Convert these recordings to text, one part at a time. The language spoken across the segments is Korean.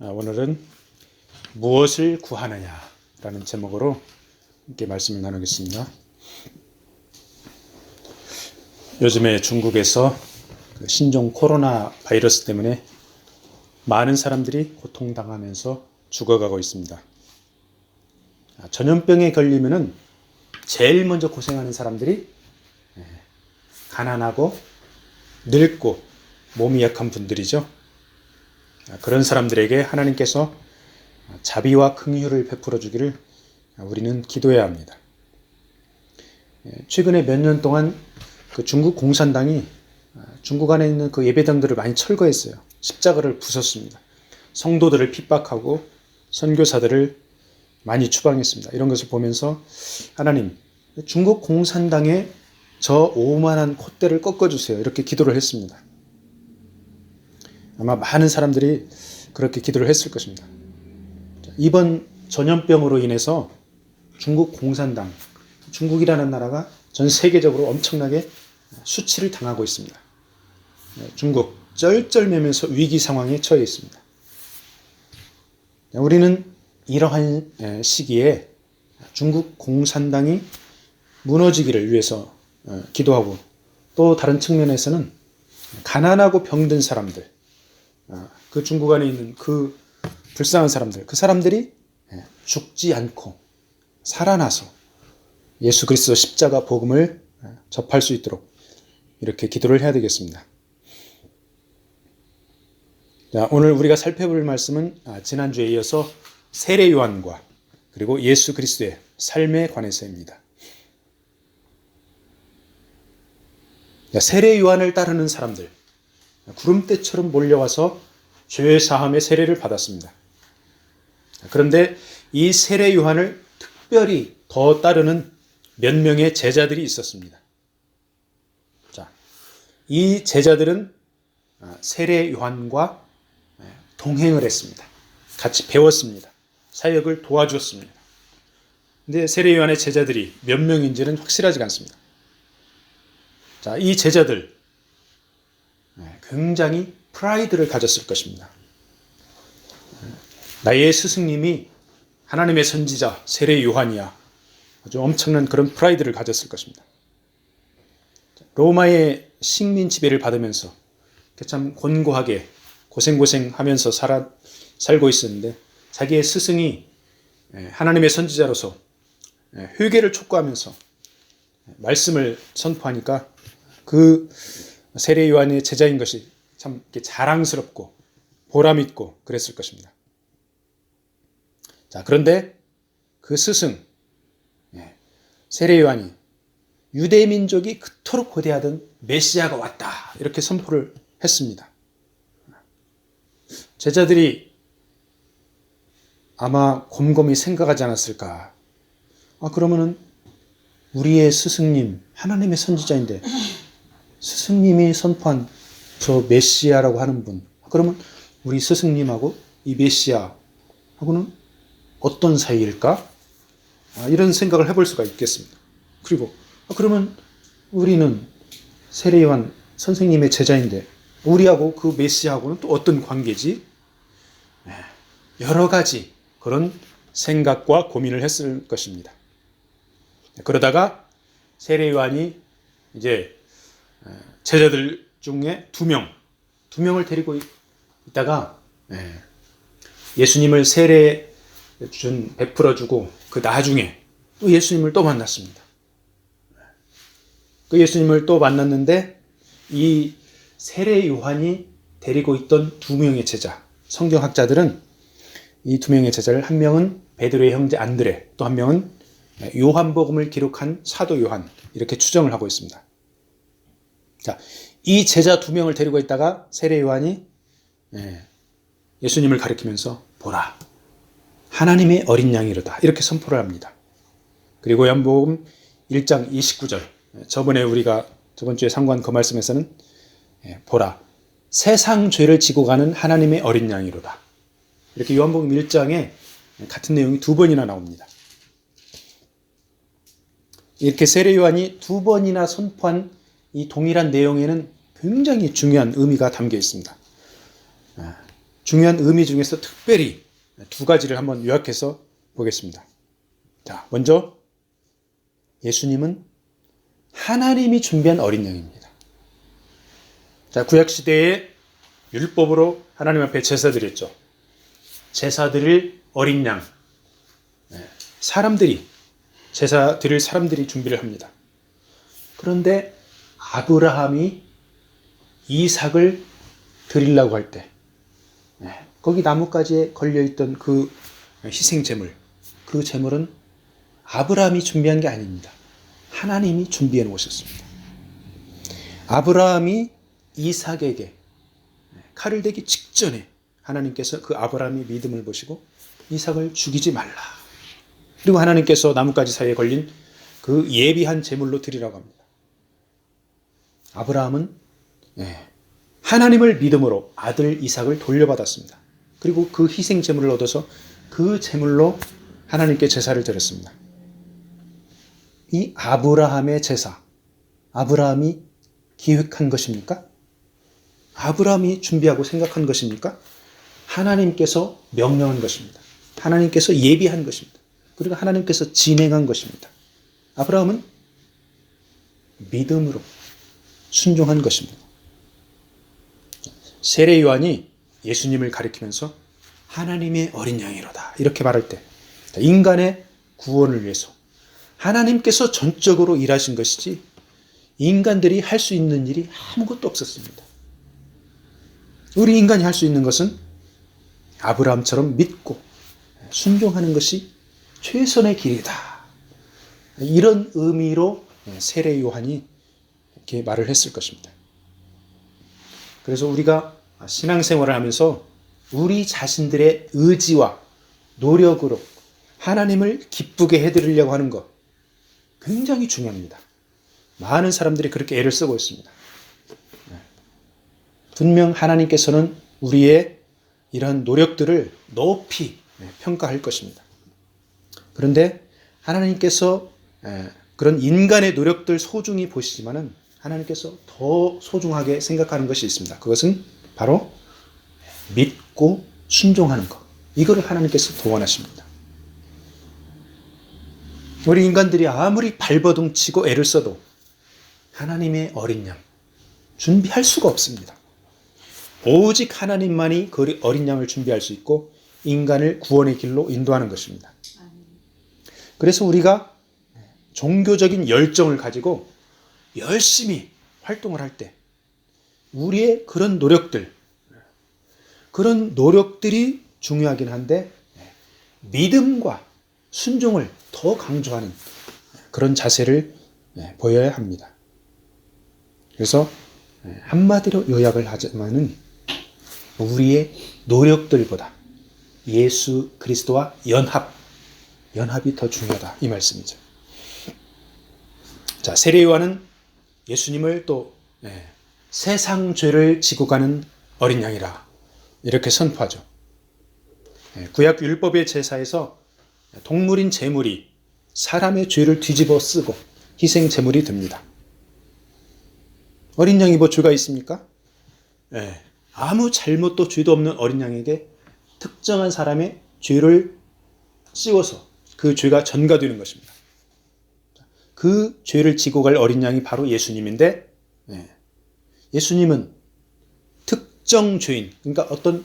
오늘은 무엇을 구하느냐라는 제목으로 함께 말씀을 나누겠습니다. 요즘에 중국에서 신종 코로나 바이러스 때문에 많은 사람들이 고통당하면서 죽어가고 있습니다. 전염병에 걸리면은 제일 먼저 고생하는 사람들이 가난하고 늙고 몸이 약한 분들이죠. 그런 사람들에게 하나님께서 자비와 긍휼을 베풀어 주기를 우리는 기도해야 합니다. 최근에 몇 년 동안 중국 공산당이 중국 안에 있는 예배당들을 많이 철거했어요. 십자가를 부쉈습니다. 성도들을 핍박하고 선교사들을 많이 추방했습니다. 이런 것을 보면서 하나님, 중국 공산당의 저 오만한 콧대를 꺾어주세요. 이렇게 기도를 했습니다. 아마 많은 사람들이 그렇게 기도를 했을 것입니다. 이번 전염병으로 인해서 중국 공산당, 중국이라는 나라가 전 세계적으로 엄청나게 수치를 당하고 있습니다. 중국 쩔쩔매면서 위기 상황에 처해 있습니다. 우리는 이러한 시기에 중국 공산당이 무너지기를 위해서 기도하고, 또 다른 측면에서는 가난하고 병든 사람들, 그 중국 안에 있는 그 불쌍한 사람들, 그 사람들이 죽지 않고 살아나서 예수 그리스도 십자가 복음을 접할 수 있도록 이렇게 기도를 해야 되겠습니다. 자, 오늘 우리가 살펴볼 말씀은 지난주에 이어서 세례 요한과 그리고 예수 그리스도의 삶에 관해서입니다. 세례 요한을 따르는 사람들, 구름대처럼 몰려와서 죄 사함의 세례를 받았습니다. 그런데 이 세례 요한을 특별히 더 따르는 몇 명의 제자들이 있었습니다. 자, 이 제자들은 세례 요한과 동행을 했습니다. 같이 배웠습니다. 사역을 도와주었습니다. 근데 세례 요한의 제자들이 몇 명인지는 확실하지가 않습니다. 자, 이 제자들 굉장히 프라이드를 가졌을 것입니다. 나의 스승님이 하나님의 선지자 세례 요한이야. 아주 엄청난 그런 프라이드를 가졌을 것입니다. 로마의 식민 지배를 받으면서 참 곤고하게 고생하면서 살고 있었는데, 자기의 스승이 하나님의 선지자로서 회개를 촉구하면서 말씀을 선포하니까 그 세례 요한의 제자인 것이 참 자랑스럽고 보람있고 그랬을 것입니다. 자, 그런데 그 스승 세례 요한이 유대 민족이 그토록 고대하던 메시아가 왔다, 이렇게 선포를 했습니다. 제자들이 아마 곰곰이 생각하지 않았을까. 그러면은 우리의 스승님, 하나님의 선지자인데 스승님이 선포한 저 메시아라고 하는 분, 그러면 우리 스승님하고 이 메시아하고는 어떤 사이일까? 이런 생각을 해볼 수가 있겠습니다. 그리고 그러면 우리는 세례 요한 선생님의 제자인데 우리하고 그 메시아하고는 또 어떤 관계지? 여러 가지 그런 생각과 고민을 했을 것입니다. 그러다가 세례 요한이 이제 제자들 중에 두 명을 데리고 있다가 예수님을 세례 베풀어 주고 그 나중에 또 예수님을 또 만났습니다. 그 예수님을 또 만났는데 이 세례 요한이 데리고 있던 두 명의 제자, 성경학자들은 이 두 명의 제자를, 한 명은 베드로의 형제 안드레, 또 한 명은 요한복음을 기록한 사도 요한, 이렇게 추정을 하고 있습니다. 자, 이 제자 두 명을 데리고 있다가 세례 요한이 예수님을 가리키면서 보라, 하나님의 어린 양이로다, 이렇게 선포를 합니다. 그리고 요한복음 1장 29절, 우리가 저번 주에 상고한 그 말씀에서는 보라, 세상 죄를 지고 가는 하나님의 어린 양이로다, 이렇게 요한복음 1장에 같은 내용이 두 번이나 나옵니다. 이렇게 세례 요한이 두 번이나 선포한 이 동일한 내용에는 굉장히 중요한 의미가 담겨 있습니다. 중요한 의미 중에서 특별히 두 가지를 한번 요약해서 보겠습니다. 자, 먼저 예수님은 하나님이 준비한 어린 양입니다. 자, 구약시대에 율법으로 하나님 앞에 제사 드렸죠. 제사 드릴 어린 양. 제사 드릴 사람들이 준비를 합니다. 그런데 아브라함이 이삭을 드리려고 할 때, 거기 나뭇가지에 걸려있던 그 희생 제물, 그 제물은 아브라함이 준비한 게 아닙니다. 하나님이 준비해 놓으셨습니다. 아브라함이 이삭에게 칼을 대기 직전에 하나님께서 그 아브라함의 믿음을 보시고 이삭을 죽이지 말라. 그리고 하나님께서 나뭇가지 사이에 걸린 그 예비한 제물로 드리라고 합니다. 아브라함은 하나님을 믿음으로 아들 이삭을 돌려받았습니다. 그리고 그 희생 제물을 얻어서 그 제물로 하나님께 제사를 드렸습니다. 이 아브라함의 제사, 아브라함이 기획한 것입니까? 아브라함이 준비하고 생각한 것입니까? 하나님께서 명령한 것입니다. 하나님께서 예비한 것입니다. 그리고 하나님께서 진행한 것입니다. 아브라함은 믿음으로 순종한 것입니다. 세례 요한이 예수님을 가리키면서 하나님의 어린 양이로다 이렇게 말할 때 인간의 구원을 위해서 하나님께서 전적으로 일하신 것이지 인간들이 할 수 있는 일이 아무것도 없었습니다. 우리 인간이 할 수 있는 것은 아브라함처럼 믿고 순종하는 것이 최선의 길이다. 이런 의미로 세례 요한이 이렇게 말을 했을 것입니다. 그래서 우리가 신앙생활을 하면서 우리 자신들의 의지와 노력으로 하나님을 기쁘게 해드리려고 하는 것 굉장히 중요합니다. 많은 사람들이 그렇게 애를 쓰고 있습니다. 분명 하나님께서는 우리의 이러한 노력들을 높이 평가할 것입니다. 그런데 하나님께서 그런 인간의 노력들 소중히 보시지만은 하나님께서 더 소중하게 생각하는 것이 있습니다. 그것은 바로 믿고 순종하는 것. 이거를 하나님께서 도원하십니다. 우리 인간들이 아무리 발버둥 치고 애를 써도 하나님의 어린 양 준비할 수가 없습니다. 오직 하나님만이 그 어린 양을 준비할 수 있고 인간을 구원의 길로 인도하는 것입니다. 그래서 우리가 종교적인 열정을 가지고 열심히 활동을 할 때 우리의 그런 노력들이 중요하긴 한데 믿음과 순종을 더 강조하는 그런 자세를 보여야 합니다. 그래서 한마디로 요약을 하자면은 우리의 노력들보다 예수 그리스도와 연합이 더 중요하다 이 말씀이죠. 자, 세례 요한은 예수님을 또 세상 죄를 지고 가는 어린 양이라 이렇게 선포하죠. 구약 율법의 제사에서 동물인 제물이 사람의 죄를 뒤집어 쓰고 희생 제물이 됩니다. 어린 양이 뭐 죄가 있습니까? 아무 잘못도 죄도 없는 어린 양에게 특정한 사람의 죄를 씌워서 그 죄가 전가되는 것입니다. 그 죄를 지고 갈 어린 양이 바로 예수님인데 예수님은 특정 죄인, 그러니까 어떤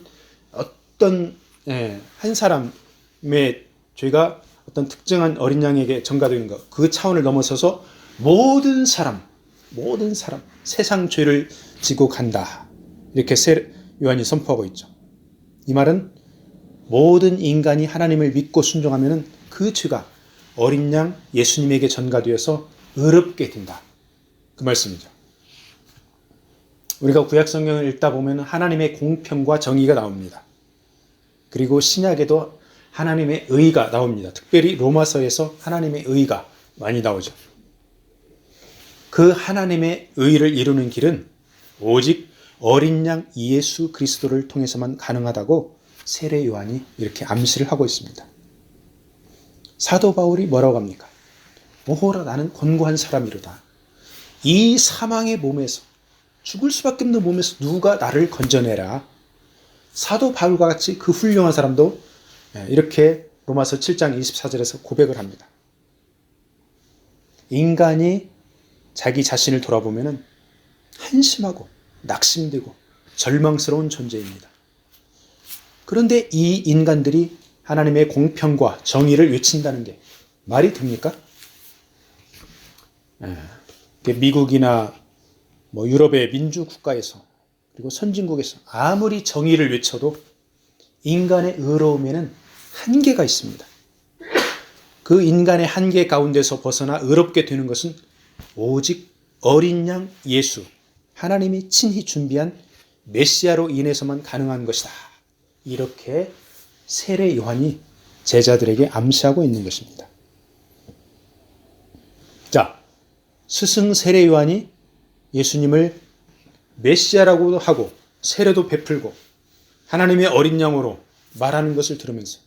한 사람의 죄가 어떤 특정한 어린 양에게 전가되는 것, 그 차원을 넘어서서 모든 사람, 세상 죄를 지고 간다. 이렇게 요한이 선포하고 있죠. 이 말은 모든 인간이 하나님을 믿고 순종하면 그 죄가 어린 양 예수님에게 전가되어서 의롭게 된다. 그 말씀이죠. 우리가 구약 성경을 읽다 보면 하나님의 공평과 정의가 나옵니다. 그리고 신약에도 하나님의 의가 나옵니다. 특별히 로마서에서 하나님의 의가 많이 나오죠. 그 하나님의 의를 이루는 길은 오직 어린 양 예수 그리스도를 통해서만 가능하다고 세례 요한이 이렇게 암시를 하고 있습니다. 사도 바울이 뭐라고 합니까? 오호라 나는 곤고한 사람이로다. 이 사망의 몸에서 죽을 수밖에 없는 몸에서 누가 나를 건져내라. 사도 바울과 같이 그 훌륭한 사람도 이렇게 로마서 7장 24절에서 고백을 합니다. 인간이 자기 자신을 돌아보면 한심하고 낙심되고 절망스러운 존재입니다. 그런데 이 인간들이 하나님의 공평과 정의를 외친다는 게 말이 됩니까? 미국이나 유럽의 민주국가에서 그리고 선진국에서 아무리 정의를 외쳐도 인간의 의로움에는 한계가 있습니다. 그 인간의 한계 가운데서 벗어나 의롭게 되는 것은 오직 어린 양 예수, 하나님이 친히 준비한 메시아로 인해서만 가능한 것이다. 이렇게 세례 요한이 제자들에게 암시하고 있는 것입니다. 자, 스승 세례 요한이 예수님을 메시아라고도 하고 세례도 베풀고 하나님의 어린 양으로 말하는 것을 들으면서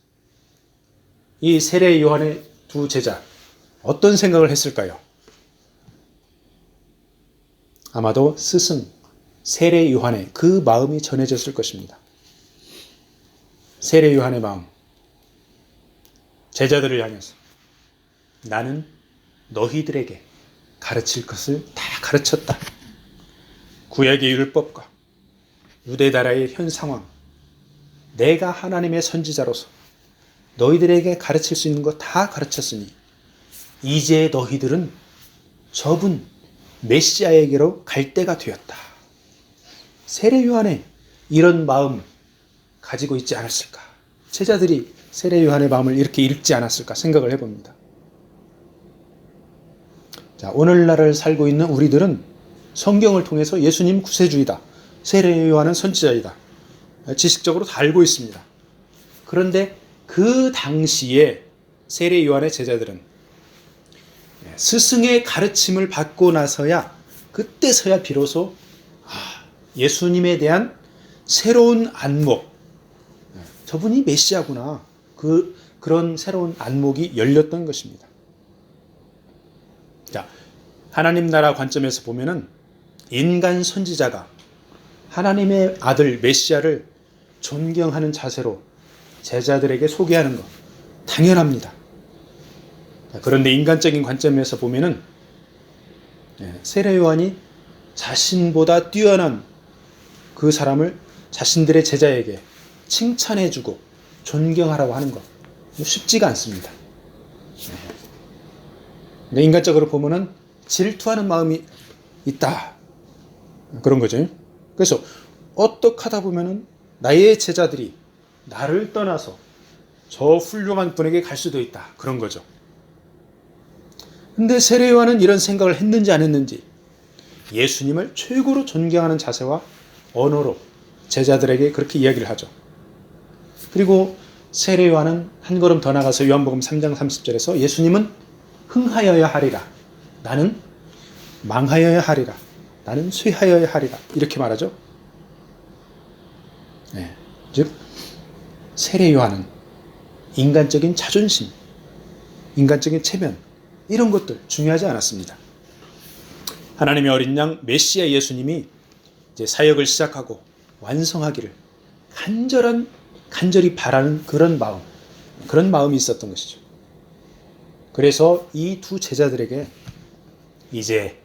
이 세례 요한의 두 제자 어떤 생각을 했을까요? 아마도 스승 세례 요한의 그 마음이 전해졌을 것입니다. 세례 요한의 마음, 제자들을 향해서 나는 너희들에게 가르칠 것을 다 가르쳤다. 구약의 율법과 유대나라의 현 상황, 내가 하나님의 선지자로서 너희들에게 가르칠 수 있는 거 다 가르쳤으니 이제 너희들은 저분 메시아에게로 갈 때가 되었다. 세례 요한의 이런 마음 가지고 있지 않았을까? 제자들이 세례 요한의 마음을 이렇게 읽지 않았을까 생각을 해봅니다. 자, 오늘날을 살고 있는 우리들은 성경을 통해서 예수님 구세주이다. 세례 요한은 선지자이다. 지식적으로 다 알고 있습니다. 그런데 그 당시에 세례 요한의 제자들은 스승의 가르침을 받고 나서야 그때서야 비로소 예수님에 대한 새로운 안목, 저분이 메시아구나. 그런 새로운 안목이 열렸던 것입니다. 자, 하나님 나라 관점에서 보면은 인간 선지자가 하나님의 아들 메시아를 존경하는 자세로 제자들에게 소개하는 것 당연합니다. 그런데 인간적인 관점에서 보면은 세례 요한이 자신보다 뛰어난 그 사람을 자신들의 제자에게 칭찬해주고 존경하라고 하는 것 쉽지가 않습니다. 인간적으로 보면은 질투하는 마음이 있다. 그런 거죠. 그래서 어떻게 하다 보면은 나의 제자들이 나를 떠나서 저 훌륭한 분에게 갈 수도 있다. 그런 거죠. 근데 세례 요한은 이런 생각을 했는지 안 했는지 예수님을 최고로 존경하는 자세와 언어로 제자들에게 그렇게 이야기를 하죠. 그리고 세례 요한은 한 걸음 더 나가서 요한복음 3장 30절에서 예수님은 흥하여야 하리라. 나는 망하여야 하리라. 나는 쇠하여야 하리라. 이렇게 말하죠. 즉 세례 요한은 인간적인 자존심, 인간적인 체면 이런 것들 중요하지 않았습니다. 하나님의 어린 양 메시아 예수님이 이제 사역을 시작하고 완성하기를 간절히 바라는 그런 마음이 있었던 것이죠. 그래서 이 두 제자들에게 이제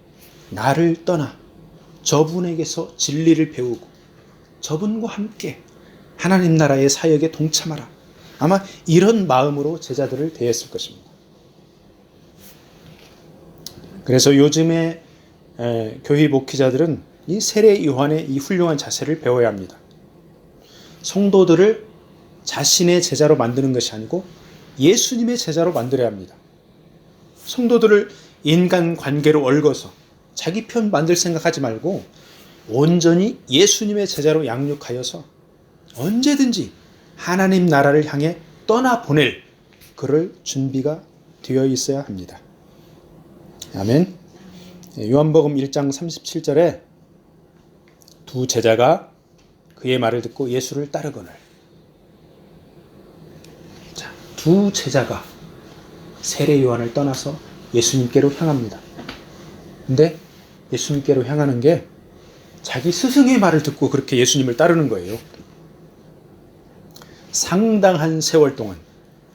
나를 떠나 저분에게서 진리를 배우고 저분과 함께 하나님 나라의 사역에 동참하라. 아마 이런 마음으로 제자들을 대했을 것입니다. 그래서 요즘의 교회 목회자들은 이 세례 요한의 이 훌륭한 자세를 배워야 합니다. 성도들을 자신의 제자로 만드는 것이 아니고 예수님의 제자로 만들어야 합니다. 성도들을 인간 관계로 얽어서 자기 편 만들 생각하지 말고 온전히 예수님의 제자로 양육하여서 언제든지 하나님 나라를 향해 떠나보낼 그럴 준비가 되어 있어야 합니다. 아멘. 요한복음 1장 37절에 두 제자가 그의 말을 듣고 예수를 따르거늘. 자, 두 제자가 세례 요한을 떠나서 예수님께로 향합니다. 근데 예수님께로 향하는 게 자기 스승의 말을 듣고 그렇게 예수님을 따르는 거예요. 상당한 세월 동안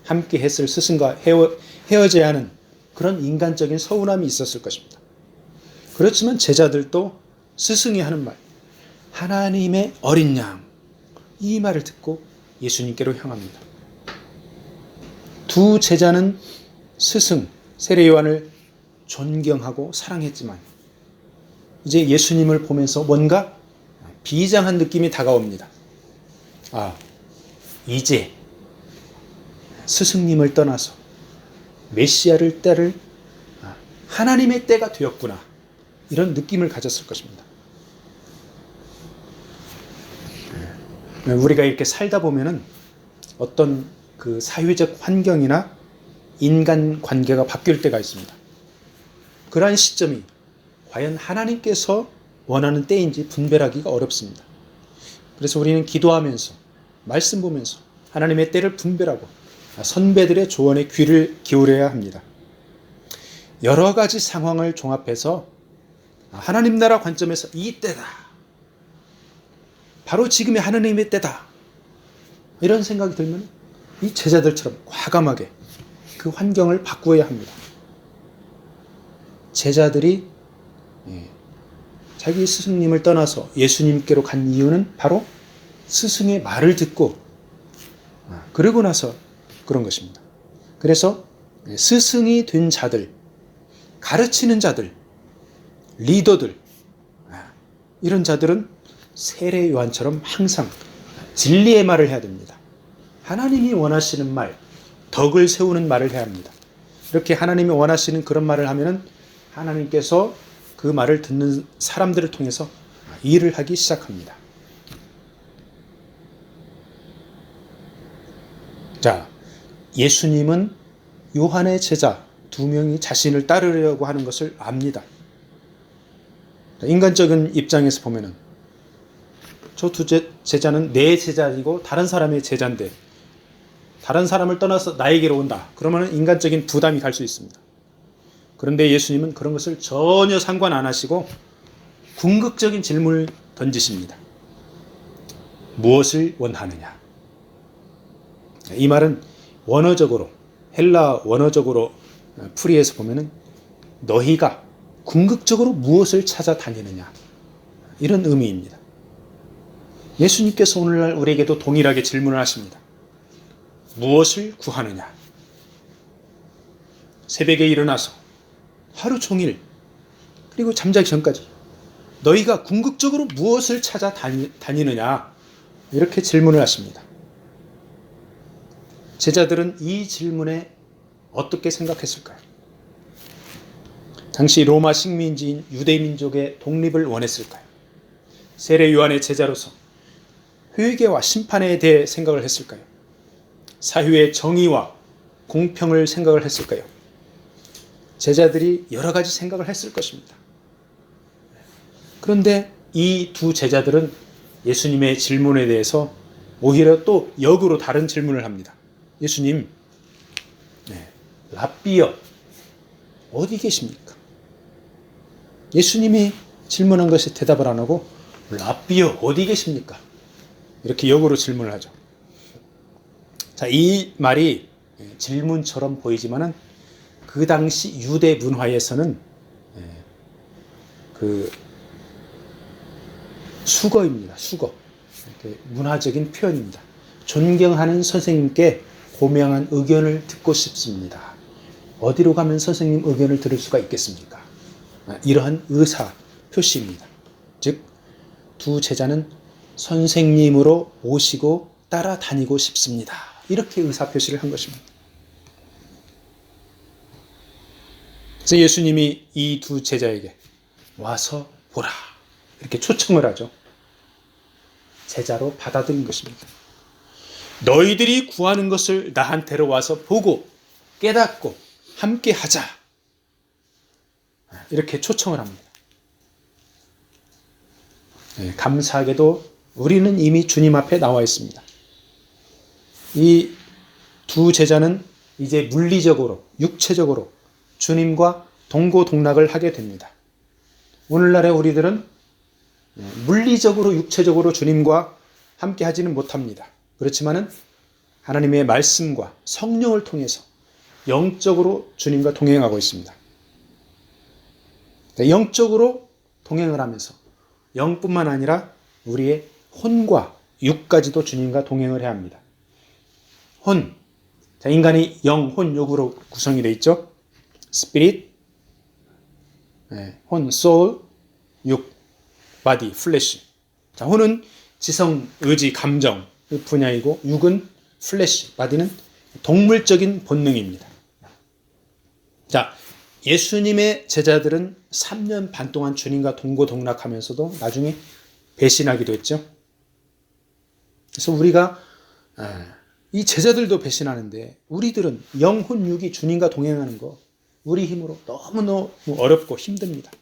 함께 했을 스승과 헤어져야 하는 그런 인간적인 서운함이 있었을 것입니다. 그렇지만 제자들도 스승이 하는 말, 하나님의 어린 양, 이 말을 듣고 예수님께로 향합니다. 두 제자는 스승 세례 요한을 존경하고 사랑했지만 이제 예수님을 보면서 뭔가 비장한 느낌이 다가옵니다. 이제 스승님을 떠나서 메시아를 따를 하나님의 때가 되었구나, 이런 느낌을 가졌을 것입니다. 우리가 이렇게 살다 보면은 어떤 그 사회적 환경이나 인간 관계가 바뀔 때가 있습니다. 그러한 시점이 과연 하나님께서 원하는 때인지 분별하기가 어렵습니다. 그래서 우리는 기도하면서 말씀 보면서 하나님의 때를 분별하고 선배들의 조언에 귀를 기울여야 합니다. 여러 가지 상황을 종합해서 하나님 나라 관점에서 이 때다, 바로 지금의 하나님의 때다, 이런 생각이 들면 이 제자들처럼 과감하게 그 환경을 바꾸어야 합니다. 제자들이 자기 스승님을 떠나서 예수님께로 간 이유는 바로 스승의 말을 듣고 그러고 나서 그런 것입니다. 그래서 스승이 된 자들, 가르치는 자들, 리더들, 이런 자들은 세례 요한처럼 항상 진리의 말을 해야 됩니다. 하나님이 원하시는 말, 덕을 세우는 말을 해야 합니다. 이렇게 하나님이 원하시는 그런 말을 하면은 하나님께서 그 말을 듣는 사람들을 통해서 일을 하기 시작합니다. 자, 예수님은 요한의 제자 2명이 자신을 따르려고 하는 것을 압니다. 인간적인 입장에서 보면은 저 두 제자는 내 제자이고 다른 사람의 제자인데 다른 사람을 떠나서 나에게로 온다, 그러면 인간적인 부담이 갈 수 있습니다. 그런데 예수님은 그런 것을 전혀 상관 안 하시고 궁극적인 질문을 던지십니다. 무엇을 원하느냐? 이 말은 원어적으로, 헬라 원어적으로 풀이해서 보면은 너희가 궁극적으로 무엇을 찾아다니느냐, 이런 의미입니다. 예수님께서 오늘날 우리에게도 동일하게 질문을 하십니다. 무엇을 구하느냐? 새벽에 일어나서 하루 종일, 그리고 잠자기 전까지 너희가 궁극적으로 무엇을 찾아 다니느냐, 이렇게 질문을 하십니다. 제자들은 이 질문에 어떻게 생각했을까요? 당시 로마 식민지인 유대민족의 독립을 원했을까요? 세례 요한의 제자로서 회개와 심판에 대해 생각을 했을까요? 사회의 정의와 공평을 생각을 했을까요? 제자들이 여러 가지 생각을 했을 것입니다. 그런데 이 두 제자들은 예수님의 질문에 대해서 오히려 또 역으로 다른 질문을 합니다. 예수님, 랍비여, 어디 계십니까? 예수님이 질문한 것에 대답을 안 하고 랍비여, 어디 계십니까? 이렇게 역으로 질문을 하죠. 자, 이 말이 질문처럼 보이지만은 그 당시 유대 문화에서는 그 수거입니다. 수거. 문화적인 표현입니다. 존경하는 선생님께 고명한 의견을 듣고 싶습니다. 어디로 가면 선생님 의견을 들을 수가 있겠습니까? 이러한 의사 표시입니다. 즉, 두 제자는 선생님으로 모시고 따라다니고 싶습니다. 이렇게 의사 표시를 한 것입니다. 그래서 예수님이 이 두 제자에게 와서 보라, 이렇게 초청을 하죠. 제자로 받아들인 것입니다. 너희들이 구하는 것을 나한테로 와서 보고 깨닫고 함께 하자, 이렇게 초청을 합니다. 감사하게도 우리는 이미 주님 앞에 나와 있습니다. 이 두 제자는 이제 물리적으로, 육체적으로 주님과 동고동락을 하게 됩니다. 오늘날의 우리들은 물리적으로, 육체적으로 주님과 함께 하지는 못합니다. 그렇지만은 하나님의 말씀과 성령을 통해서 영적으로 주님과 동행하고 있습니다. 영적으로 동행을 하면서 영뿐만 아니라 우리의 혼과 육까지도 주님과 동행을 해야 합니다. 혼, 자, 인간이 영, 혼, 육으로 구성이 되어 있죠. 스피릿, 혼, 소울, 육, 바디, 플래시. 자, 혼은 지성, 의지, 감정 분야이고 육은 플래시, 바디는 동물적인 본능입니다. 자, 예수님의 제자들은 3년 반 동안 주님과 동고동락하면서도 나중에 배신하기도 했죠. 그래서 우리가 이 제자들도 배신하는데 우리들은 영혼 육이 주님과 동행하는 거 우리 힘으로 너무너무 어렵고 힘듭니다.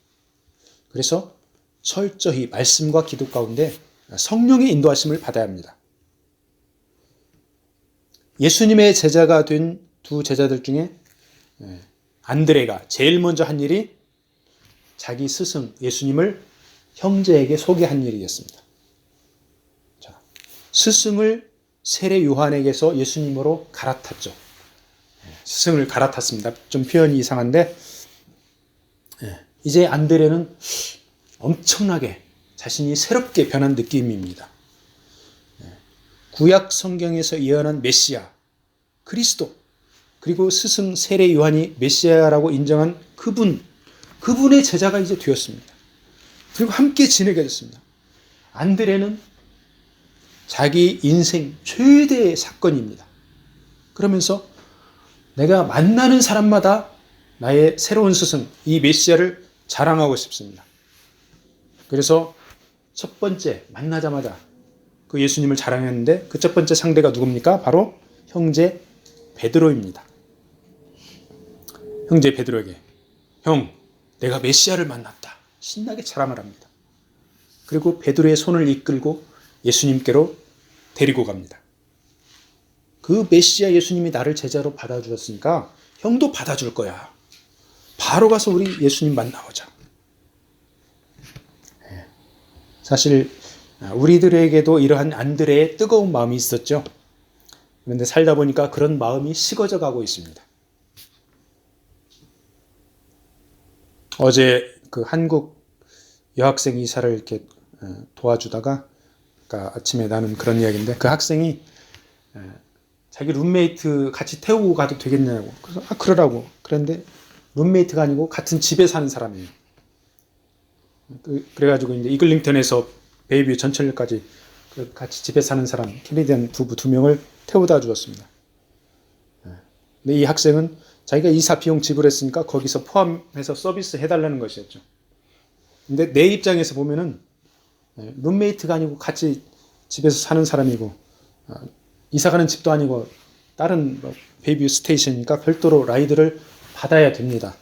그래서 철저히 말씀과 기도 가운데 성령의 인도하심을 받아야 합니다. 예수님의 제자가 된 두 제자들 중에 안드레가 제일 먼저 한 일이 자기 스승 예수님을 형제에게 소개한 일이었습니다. 자, 스승을 세례 요한에게서 예수님으로 갈아탔죠. 스승을 갈아탔습니다. 좀 표현이 이상한데 이제 안드레는 엄청나게 자신이 새롭게 변한 느낌입니다. 구약 성경에서 예언한 메시아, 그리스도, 그리고 스승 세례 요한이 메시아라고 인정한 그분의 제자가 이제 되었습니다. 그리고 함께 지내게 됐습니다. 안드레는 자기 인생 최대의 사건입니다. 그러면서 내가 만나는 사람마다 나의 새로운 스승, 이 메시아를 자랑하고 싶습니다. 그래서 첫 번째 만나자마자 그 예수님을 자랑했는데 그 첫 번째 상대가 누굽니까? 바로 형제 베드로입니다. 형제 베드로에게 형, 내가 메시아를 만났다. 신나게 자랑을 합니다. 그리고 베드로의 손을 이끌고 예수님께로 데리고 갑니다. 그 메시아 예수님이 나를 제자로 받아주었으니까 형도 받아줄 거야. 바로 가서 우리 예수님 만나보자. 사실 우리들에게도 이러한 안드레의 뜨거운 마음이 있었죠. 그런데 살다 보니까 그런 마음이 식어져 가고 있습니다. 어제 그 한국 여학생 이사를 이렇게 도와주다가 아침에 나눈 그런 이야기인데 그 학생이 자기 룸메이트 같이 태우고 가도 되겠냐고. 그래서 그러라고. 그런데 룸메이트가 아니고 같은 집에 사는 사람이에요. 그래가지고 이제 이글링턴에서 베이비 전철역까지 같이 집에 사는 사람 캐네디안 부부 2명을 태워다 주었습니다. 근데 이 학생은 자기가 이사 비용 지불했으니까 거기서 포함해서 서비스 해달라는 것이었죠. 근데 내 입장에서 보면은 룸메이트가 아니고 같이 집에서 사는 사람이고 이사 가는 집도 아니고 다른 베이비 스테이션이니까 별도로 라이드를 받아야 됩니다.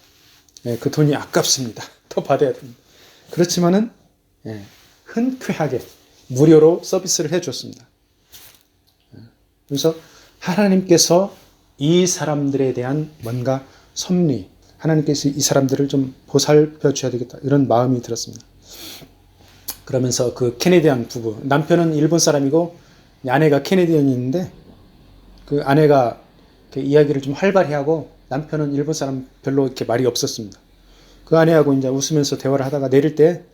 그 돈이 아깝습니다. 더 받아야 됩니다. 그렇지만은 흔쾌하게 무료로 서비스를 해줬습니다. 그래서 하나님께서 이 사람들에 대한 뭔가 섭리, 하나님께서 이 사람들을 좀 보살펴 줘야 되겠다 이런 마음이 들었습니다. 그러면서 그 캐네디안 부부, 남편은 일본 사람이고 아내가 캐네디언인데 그 아내가 이야기를 좀 활발히 하고 남편은 일본 사람 별로 이렇게 말이 없었습니다. 그 아내하고 이제 웃으면서 대화를 하다가 내릴 때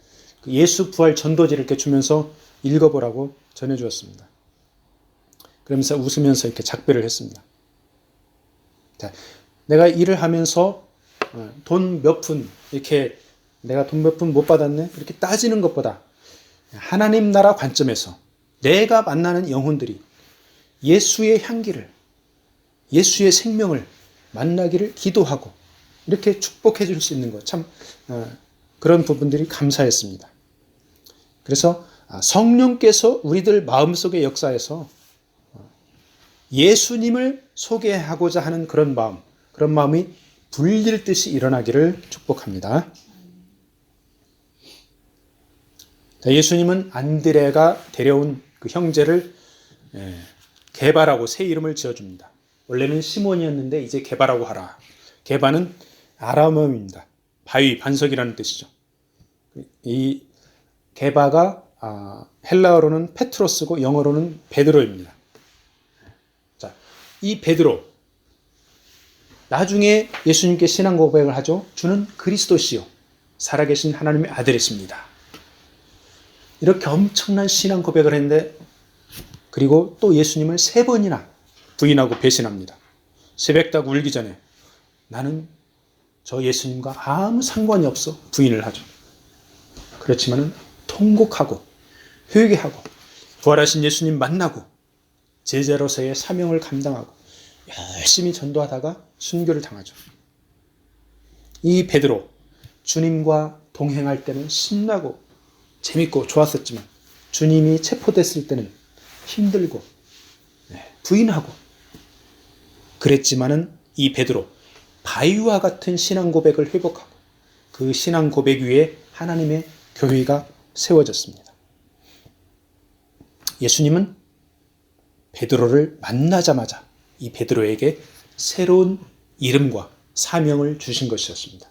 예수 부활 전도지를 이렇게 주면서 읽어보라고 전해주었습니다. 그러면서 웃으면서 이렇게 작별을 했습니다. 자, 내가 일을 하면서 돈 몇 푼 이렇게 내가 돈 몇 푼 못 받았네 이렇게 따지는 것보다 하나님 나라 관점에서 내가 만나는 영혼들이 예수의 향기를, 예수의 생명을 만나기를 기도하고 이렇게 축복해 줄 수 있는 것, 참 그런 부분들이 감사했습니다. 그래서 성령께서 우리들 마음속의 역사에서 예수님을 소개하고자 하는 그런 마음이 불릴듯이 일어나기를 축복합니다. 예수님은 안드레가 데려온 그 형제를 게바라고 새 이름을 지어줍니다. 원래는 시몬이었는데 이제 게바라고 하라. 게바는 아람어입니다. 바위, 반석이라는 뜻이죠. 이 게바가 헬라어로는 페트로스고 영어로는 베드로입니다. 자, 이 베드로, 나중에 예수님께 신앙 고백을 하죠. 주는 그리스도시요 살아계신 하나님의 아들이십니다. 이렇게 엄청난 신앙 고백을 했는데, 그리고 또 예수님을 3번이나 부인하고 배신합니다. 새벽닭 울기 전에 나는 저 예수님과 아무 상관이 없어 부인을 하죠. 그렇지만은 통곡하고 회개하고 부활하신 예수님 만나고 제자로서의 사명을 감당하고 열심히 전도하다가 순교를 당하죠. 이 베드로, 주님과 동행할 때는 신나고 재밌고 좋았었지만 주님이 체포됐을 때는 힘들고 부인하고 그랬지만은 이 베드로, 바위와 같은 신앙 고백을 회복하고 그 신앙 고백 위에 하나님의 교회가 세워졌습니다. 예수님은 베드로를 만나자마자 이 베드로에게 새로운 이름과 사명을 주신 것이었습니다.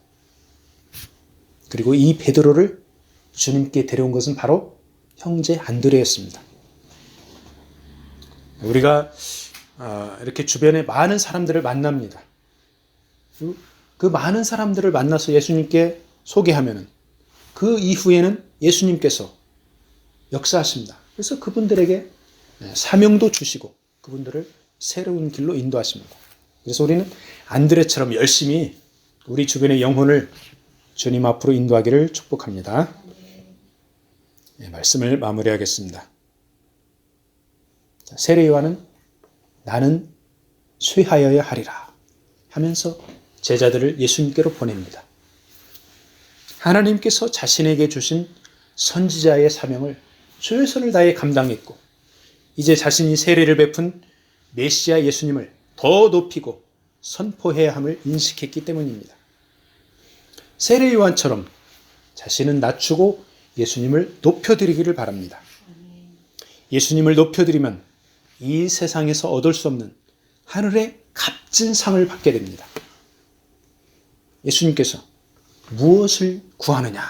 그리고 이 베드로를 주님께 데려온 것은 바로 형제 안드레였습니다. 우리가 이렇게 주변에 많은 사람들을 만납니다. 그 많은 사람들을 만나서 예수님께 소개하면 그 이후에는 예수님께서 역사하십니다. 그래서 그분들에게 사명도 주시고 그분들을 새로운 길로 인도하십니다. 그래서 우리는 안드레처럼 열심히 우리 주변의 영혼을 주님 앞으로 인도하기를 축복합니다. 말씀을 마무리하겠습니다. 세례 요한은 나는 쇠하여야 하리라 하면서 제자들을 예수님께로 보냅니다. 하나님께서 자신에게 주신 선지자의 사명을 최선을 다해 감당했고 이제 자신이 세례를 베푼 메시아 예수님을 더 높이고 선포해야 함을 인식했기 때문입니다. 세례 요한처럼 자신은 낮추고 예수님을 높여드리기를 바랍니다. 예수님을 높여드리면 이 세상에서 얻을 수 없는 하늘의 값진 상을 받게 됩니다. 예수님께서 무엇을 구하느냐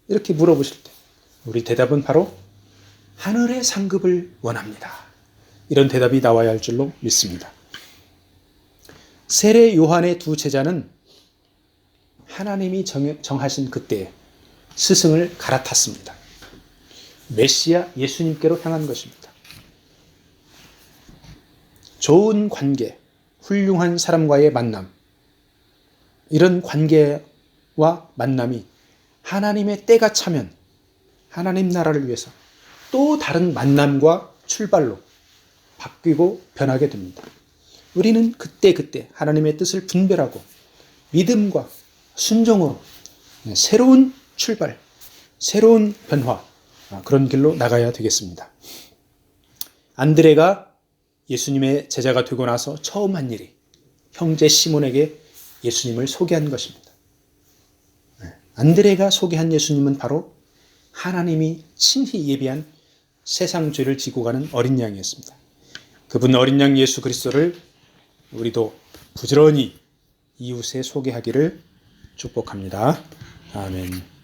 이렇게 물어보실 때 우리 대답은 바로 하늘의 상급을 원합니다. 이런 대답이 나와야 할 줄로 믿습니다. 세례 요한의 두 제자는 하나님이 정하신 그때에 스승을 갈아탔습니다. 메시아 예수님께로 향한 것입니다. 좋은 관계, 훌륭한 사람과의 만남, 이런 관계와 만남이 하나님의 때가 차면 하나님 나라를 위해서 또 다른 만남과 출발로 바뀌고 변하게 됩니다. 우리는 그때 하나님의 뜻을 분별하고 믿음과 순종으로 새로운 출발, 새로운 변화, 그런 길로 나가야 되겠습니다. 안드레가 예수님의 제자가 되고 나서 처음 한 일이 형제 시몬에게 예수님을 소개한 것입니다. 안드레가 소개한 예수님은 바로 하나님이 친히 예비한 세상 죄를 지고 가는 어린 양이었습니다. 그분 어린 양 예수 그리스도를 우리도 부지런히 이웃에 소개하기를 축복합니다. 아멘.